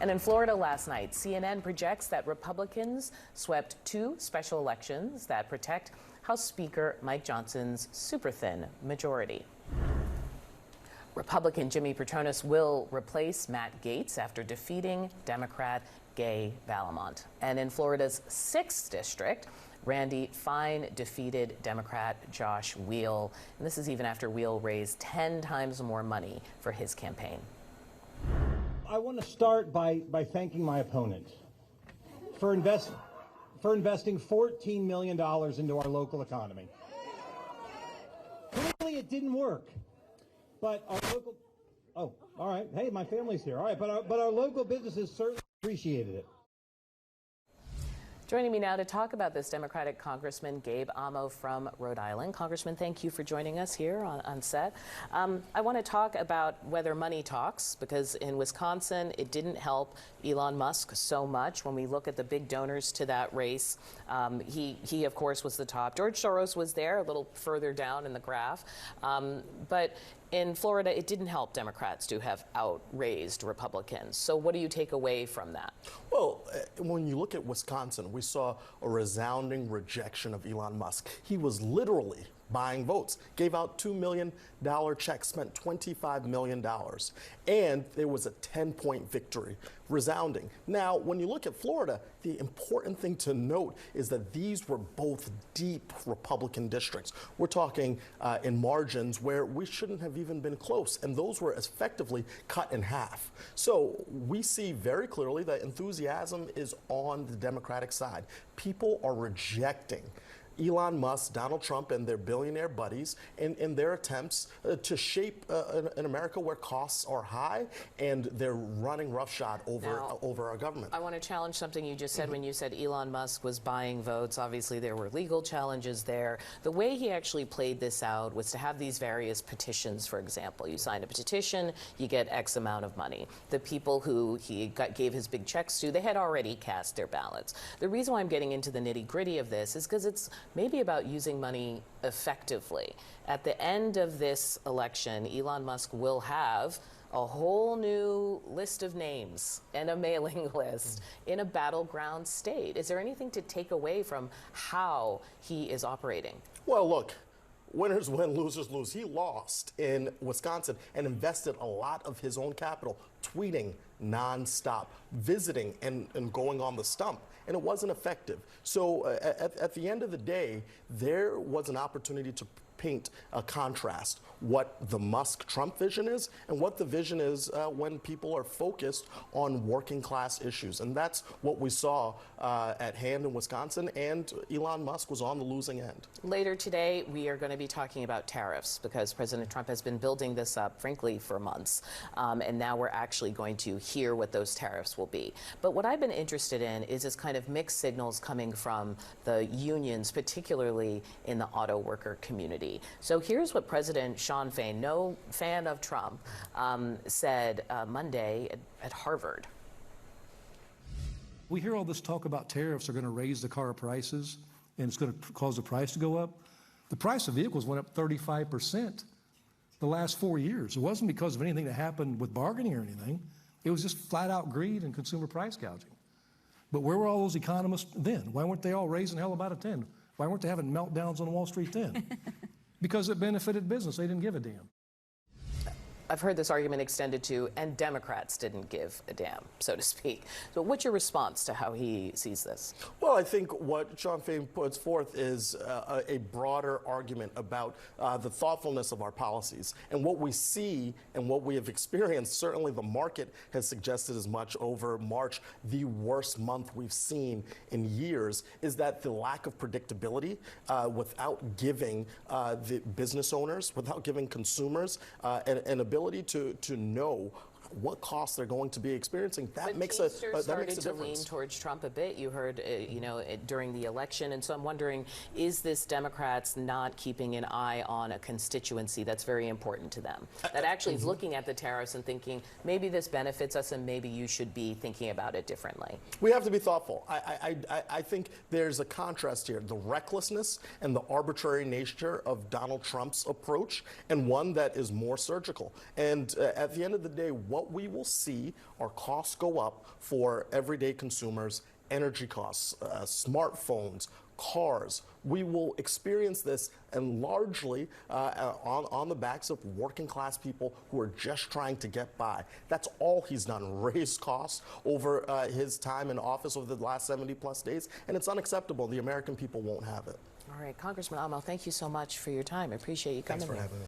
And in Florida last night, CNN projects that Republicans swept two special elections that protect House Speaker Mike Johnson's super thin majority. Republican Jimmy Petronas will replace Matt Gaetz after defeating Democrat Gabe Amo. And in Florida's 6th district, Randy Fine defeated Democrat Josh Weil. And this is even after Weil raised 10 times more money for his campaign. I want to start by thanking my opponent for investing $14 million into our local economy. Clearly it didn't work, but our local, oh, all right, hey, my family's here, all right, but our local businesses certainly appreciated it. Joining me now to talk about this, Democratic Congressman Gabe Amo from Rhode Island. Congressman, thank you for joining us here on set. I want to talk about whether money talks, because in Wisconsin, it didn't help Elon Musk so much. When we look at the big donors to that race, he of course, was the top. George Soros was there, a little further down in the graph. But in Florida, it didn't help Democrats to have outraised Republicans. So what do you take away from that? Well, when you look at Wisconsin, we saw a resounding rejection of Elon Musk. He was literally buying votes, gave out $2 million checks, spent $25 million, and there was a 10-point victory, resounding. Now, when you look at Florida, the important thing to note is that these were both deep Republican districts. We're talking in margins where we shouldn't have even been close, and those were effectively cut in half. So we see very clearly that enthusiasm is on the Democratic side. People are rejecting Elon Musk, Donald Trump, and their billionaire buddies in their attempts to shape an America where costs are high and they're running roughshod over our government. I want to challenge something you just said when you said Elon Musk was buying votes. Obviously, there were legal challenges there. The way he actually played this out was to have these various petitions, for example. You sign a petition, you get X amount of money. The people who he gave his big checks to, they had already cast their ballots. The reason why I'm getting into the nitty-gritty of this is because it's maybe about using money effectively. At the end of this election, Elon Musk will have a whole new list of names and a mailing list in a battleground state. Is there anything to take away from how he is operating? Well, look, winners win, losers lose. He lost in Wisconsin and invested a lot of his own capital, tweeting nonstop, visiting and going on the stump, and it wasn't effective. So at the end of the day, there was an opportunity to paint a contrast, what the Musk-Trump vision is and what the vision is when people are focused on working class issues. And that's what we saw at hand in Wisconsin, and Elon Musk was on the losing end. Later today, we are going to be talking about tariffs, because President Trump has been building this up, frankly, for months. And now we're actually going to hear what those tariffs will be. But what I've been interested in is this kind of mixed signals coming from the unions, particularly in the auto worker community. So here's what President Sean Fain, no fan of Trump, said Monday at Harvard. We hear all this talk about tariffs are going to raise the car prices and it's going to cause the price to go up. The price of vehicles went up 35% the last 4 years. It wasn't because of anything that happened with bargaining or anything. It was just flat out greed and consumer price gouging. But where were all those economists then? Why weren't they all raising hell about a 10? Why weren't they having meltdowns on Wall Street then? Because it benefited business. They didn't give a damn. I've heard this argument extended to, and Democrats didn't give a damn, so to speak. So what's your response to how he sees this? Well, I think what Sean Fain puts forth is a broader argument about the thoughtfulness of our policies. And what we see and what we have experienced, certainly the market has suggested as much over March, the worst month we've seen in years, is that the lack of predictability without giving the business owners, without giving consumers an ability to know what costs they're going to be experiencing. That makes a difference. Started to lean towards Trump a bit. You heard, during the election, and so I'm wondering, is this Democrats not keeping an eye on a constituency that's very important to them, that actually is looking at the tariffs and thinking maybe this benefits us and maybe you should be thinking about it differently? We have to be thoughtful. I think there's a contrast here: the recklessness and the arbitrary nature of Donald Trump's approach, and one that is more surgical. And at the end of the day, what what we will see are costs go up for everyday consumers, energy costs, smartphones, cars. We will experience this, and largely on the backs of working class people who are just trying to get by. That's all he's done, raise costs over his time in office over the last 70+ days, and it's unacceptable. The American people won't have it. All right, Congressman Amo, thank you so much for your time. I appreciate you coming. Thanks for here. having me.